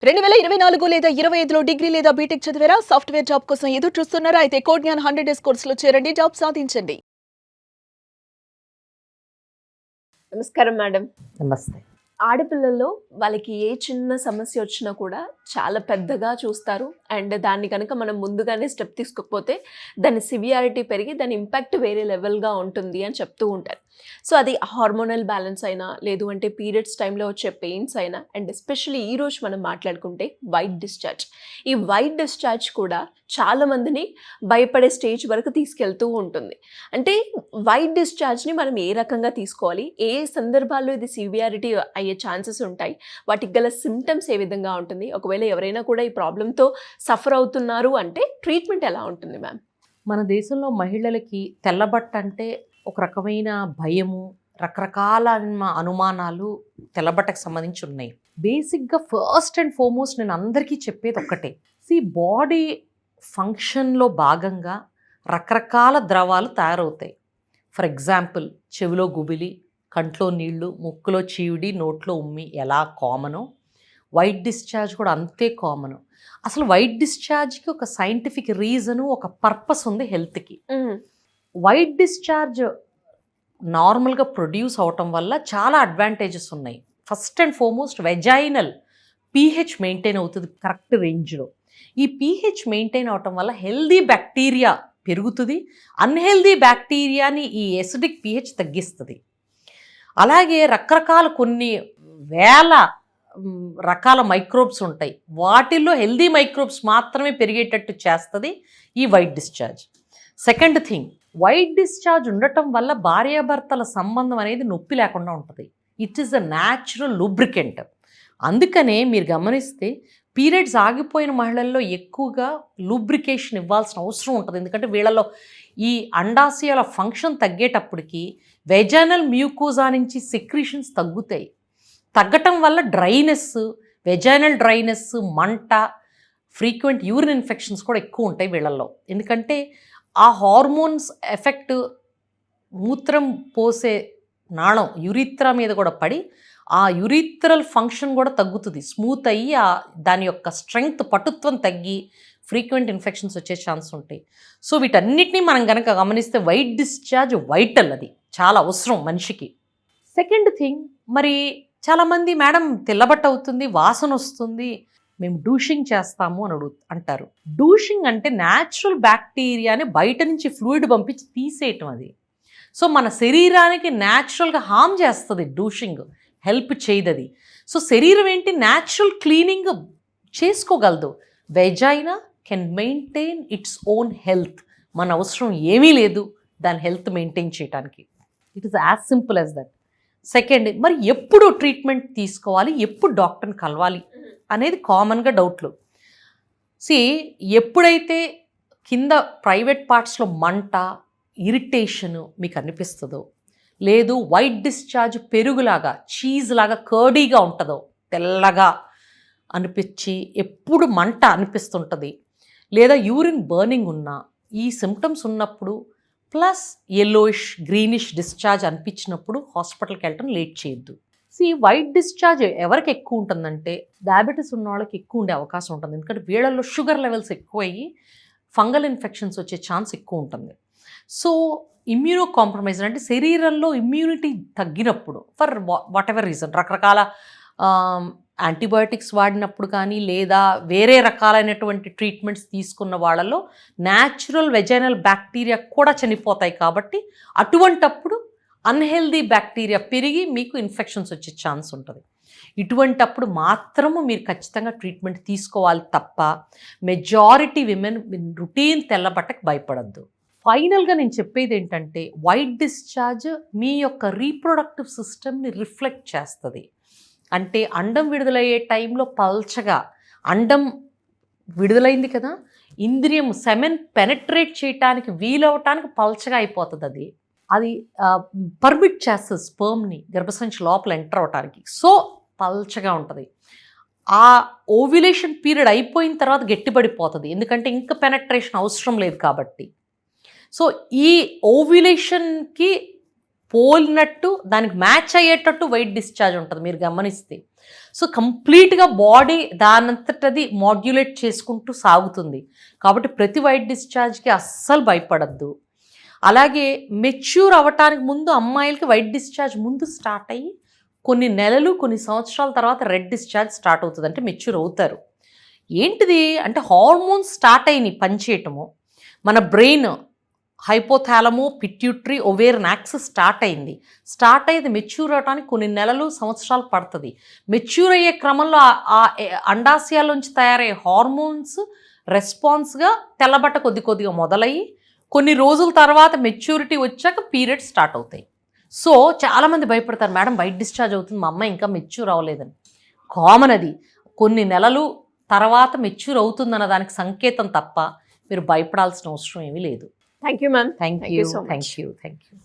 2024 లేదా 25లో డిగ్రీ లేదా బీటెక్ చదివారా? సాఫ్ట్‌వేర్ జాబ్ కోసం ఎదురు చూస్తున్నారా? అయితే కోడ్ జ్ఞాన్ 100 డేస్ కోర్సులో చేరండి. జాబ్ సాధించండి. నమస్కారం మేడం. నమస్తే. ఆడపిల్లల్లో వాళ్ళకి ఏ చిన్న సమస్య వచ్చినా కూడా చాలా పెద్దగా చూస్తారు. అండ్ దాన్ని గనుక మనం ముందుగానే స్టెప్ తీసుకోకపోతే దాని సివియారిటీ పెరిగి దాని ఇంపాక్ట్ వేరే లెవెల్‌గా ఉంటుంది అని చెప్తూ ఉంటారు. సో, అది హార్మోనల్ బ్యాలెన్స్ అయినా, లేదు అంటే పీరియడ్స్ టైంలో వచ్చే పెయిన్స్ అయినా, అండ్ ఎస్పెషల్లీ ఈరోజు మనం మాట్లాడుకుంటే వైట్ డిశ్చార్జ్. ఈ వైట్ డిశ్చార్జ్ కూడా చాలా మందిని భయపడే స్టేజ్ వరకు తీసుకెళ్తూ ఉంటుంది. అంటే వైట్ డిశ్చార్జ్‌ని మనం ఏ రకంగా తీసుకోవాలి? ఏ సందర్భాల్లో ఇది సివియారిటీ అయ్యే ఛాన్సెస్ ఉంటాయి? వాటికి గల సింప్టమ్స్ ఏ విధంగా ఉంటుంది? ఒకవేళ ఎవరైనా కూడా ఈ ప్రాబ్లమ్‌తో సఫర్ అవుతున్నారు అంటే ట్రీట్మెంట్ ఎలా ఉంటుంది మ్యామ్? మన దేశంలో మహిళలకి తెల్లబట్ట అంటే ఒక రకమైన భయము, రకరకాల అనుమానాలు తెల్లబట్టకు సంబంధించి ఉన్నాయి. బేసిక్గా ఫస్ట్ అండ్ ఫార్మోస్ట్ నేను అందరికీ చెప్పేది ఒక్కటే. బాడీ ఫంక్షన్లో భాగంగా రకరకాల ద్రవాలు తయారవుతాయి. ఫర్ ఎగ్జాంపుల్, చెవిలో గుబిలి, కంట్లో నీళ్లు, ముక్కులో చీవిడి, నోట్లో ఉమ్మి ఎలా కామనో వైట్ డిశ్చార్జ్ కూడా అంతే కామను. అసలు వైట్ డిశ్చార్జ్కి ఒక సైంటిఫిక్ రీజను, ఒక పర్పస్ ఉంది హెల్త్కి. వైట్ డిశ్చార్జ్ నార్మల్గా ప్రొడ్యూస్ అవటం వల్ల చాలా అడ్వాంటేజెస్ ఉన్నాయి. First and foremost vaginal pH maintain అవుతుంది కరెక్ట్ రేంజ్లో. ఈ పీహెచ్ మెయింటైన్ అవటం వల్ల హెల్దీ బ్యాక్టీరియా పెరుగుతుంది, అన్హెల్దీ బ్యాక్టీరియాని ఈ ఎసిడిక్ పీహెచ్ తగ్గిస్తుంది. అలాగే రకరకాల కొన్ని వేల రకాల మైక్రోబ్స్ ఉంటాయి, వాటిల్లో హెల్దీ మైక్రోబ్స్ మాత్రమే పెరిగేటట్టు చేస్తుంది ఈ white discharge. Second thing, white discharge ఉండటం వల్ల భార్యాభర్తల సంబంధం అనేది నొప్పి లేకుండా ఉంటుంది. It is a natural lubricant. అందుకనే మీరు గమనిస్తే పీరియడ్స్ ఆగిపోయిన మహిళల్లో ఎక్కువగా లూబ్రికేషన్ ఇవ్వాల్సిన అవసరం ఉంటుంది. ఎందుకంటే వీళ్ళలో ఈ అండాశయాల ఫంక్షన్ తగ్గేటప్పటికి వెజైనల్ మ్యూకోజా నుంచి సెక్రీషన్స్ తగ్గుతాయి. తగ్గటం వల్ల డ్రైనెస్, వెజైనల్ డ్రైనెస్, మంట, ఫ్రీక్వెంట్ యూరిన్ ఇన్ఫెక్షన్స్ కూడా ఎక్కువ ఉంటాయి వీళ్ళల్లో. ఎందుకంటే ఆ హార్మోన్స్ ఎఫెక్ట్ మూత్రం పోసే నాళం యురిత్రా మీద కూడా పడి ఆ యురిత్రల్ ఫంక్షన్ కూడా తగ్గుతుంది, స్మూత్ అయ్యి దాని యొక్క స్ట్రెంగ్త్, పటుత్వం తగ్గి ఫ్రీక్వెంట్ ఇన్ఫెక్షన్స్ వచ్చే ఛాన్స్ ఉంటాయి. సో వీటన్నిటినీ మనం కనుక గమనిస్తే వైట్ డిశ్చార్జ్ వైటల్, అది చాలా అవసరం మనిషికి. సెకండ్ థింగ్, మరి చాలామంది మేడం తెల్లబట్ట అవుతుంది, వాసన వస్తుంది, మేము డూషింగ్ చేస్తాము అని అంటారు. డూషింగ్ అంటే న్యాచురల్ బ్యాక్టీరియాని బయట నుంచి ఫ్లూయిడ్ పంపించి తీసేయటం అది. సో మన శరీరానికి న్యాచురల్గా హామ్ చేస్తుంది డూషింగ్, హెల్ప్ చేయదు అది. సో శరీరం ఏంటి, న్యాచురల్ క్లీనింగ్ చేసుకోగలదు. Vagina can maintain its own health. మన అవసరం ఏమీ లేదు దాని హెల్త్ మెయింటైన్ చేయడానికి. It is as simple as that. Second, మరి ఎప్పుడు ట్రీట్మెంట్ తీసుకోవాలి, ఎప్పుడు డాక్టర్ని కలవాలి అనేది కామన్గా డౌట్లు. ఎప్పుడైతే కింద ప్రైవేట్ పార్ట్స్లో మంట, ఇరిటేషను మీకు అనిపిస్తుందో, లేదు వైట్ డిశ్చార్జ్ పెరుగులాగా, చీజ్ లాగా కర్డీగా ఉంటుందో, తెల్లగా అనిపించి ఎప్పుడు మంట అనిపిస్తుంటుంది, లేదా యూరిన్ బర్నింగ్ ఉన్నా, ఈ సిమ్టమ్స్ ఉన్నప్పుడు ప్లస్ ఎల్లోయిష్ గ్రీనిష్ డిశ్చార్జ్ అనిపించినప్పుడు హాస్పిటల్కి వెళ్ళటం లేట్ చేయొద్దు. వైట్ డిశ్చార్జ్ ఎవరికి ఎక్కువ ఉంటుందంటే డయాబెటీస్ ఉన్న వాళ్ళకి ఎక్కువ ఉండే అవకాశం ఉంటుంది. ఎందుకంటే వీళ్ళల్లో షుగర్ లెవెల్స్ ఎక్కువ అయ్యి ఫంగల్ ఇన్ఫెక్షన్స్ వచ్చే ఛాన్స్ ఎక్కువ ఉంటుంది. సో ఇమ్యూనో కాంప్రమైజ్ అంటే శరీరంలో ఇమ్యూనిటీ తగ్గినప్పుడు, ఫర్ వాట్ ఎవర్ రీజన్, రకరకాల యాంటీబయాటిక్స్ వాడినప్పుడు కానీ, లేదా వేరే రకాలైనటువంటి ట్రీట్మెంట్స్ తీసుకున్న వాళ్ళలో న్యాచురల్ వెజైనల్ బ్యాక్టీరియా కూడా చనిపోతాయి. కాబట్టి అటువంటప్పుడు అన్హెల్దీ బ్యాక్టీరియా పెరిగి మీకు ఇన్ఫెక్షన్స్ వచ్చే ఛాన్స్ ఉంటుంది. ఇటువంటప్పుడు మాత్రము మీరు ఖచ్చితంగా ట్రీట్మెంట్ తీసుకోవాలి తప్ప మెజారిటీ విమెన్ రొటీన్ తెల్లబట్టకు భయపడద్దు. ఫైనల్గా నేను చెప్పేది ఏంటంటే వైట్ డిశ్చార్జ్ మీ యొక్క రీప్రొడక్టివ్ సిస్టమ్ని రిఫ్లెక్ట్ చేస్తుంది. అంటే అండం విడుదలయ్యే టైంలో పల్చగా, అండం విడుదలైంది కదా, ఇంద్రియం సెమెన్ పెనట్రేట్ చేయటానికి వీలవటానికి పల్చగా అయిపోతుంది. అది పర్మిట్ చేస్తుంది స్పర్మ్ని గర్భసంచి లోపల ఎంటర్ అవటానికి. సో పల్చగా ఉంటుంది. ఆ ఓవ్యులేషన్ పీరియడ్ అయిపోయిన తర్వాత గట్టిపడిపోతుంది, ఎందుకంటే ఇంకా పెనట్రేషన్ అవసరం లేదు కాబట్టి. సో ఈ ఓవ్యులేషన్కి పోలినట్టు దానికి మ్యాచ్ అయ్యేటట్టు వైట్ డిశ్చార్జ్ ఉంటుంది మీరు గమనిస్తే. సో కంప్లీట్గా బాడీ దానంతటది మాడ్యులేట్ చేసుకుంటూ సాగుతుంది. కాబట్టి ప్రతి వైట్ డిశ్చార్జ్కి అస్సలు భయపడద్దు. అలాగే మెచ్యూర్ అవ్వటానికి ముందు అమ్మాయిలకి వైట్ డిశ్చార్జ్ ముందు స్టార్ట్ అయ్యి కొన్ని నెలలు కొన్ని సంవత్సరాల తర్వాత రెడ్ డిశ్చార్జ్ స్టార్ట్ అవుతుంది, అంటే మెచ్యూర్ అవుతారు. ఏంటిది అంటే హార్మోన్స్ స్టార్ట్ అయినాయి పనిచేయటము, మన brain hypothalamo pituitary ovarian axis start అయ్యేది మెచ్యూర్ అవడానికి కొన్ని నెలలు సంవత్సరాలు పడుతుంది. మెచ్యూర్ అయ్యే క్రమంలో ఆ అండాశయాల్లోంచి తయారయ్యే హార్మోన్స్ రెస్పాన్స్గా తెల్లబట్ట కొద్దిగా మొదలయ్యి కొన్ని రోజుల తర్వాత మెచ్యూరిటీ వచ్చాక పీరియడ్ స్టార్ట్ అవుతాయి. సో చాలామంది భయపడతారు, మేడం వైట్ డిశ్చార్జ్ అవుతుంది మా అమ్మాయి ఇంకా మెచ్యూర్ అవ్వలేదని. కామన్ అది, కొన్ని నెలలు తర్వాత మెచ్యూర్ అవుతుందన్న దానికి సంకేతం తప్ప మీరు భయపడాల్సిన అవసరం ఏమీ లేదు. Thank you ma'am. Thank you so much. Thank you.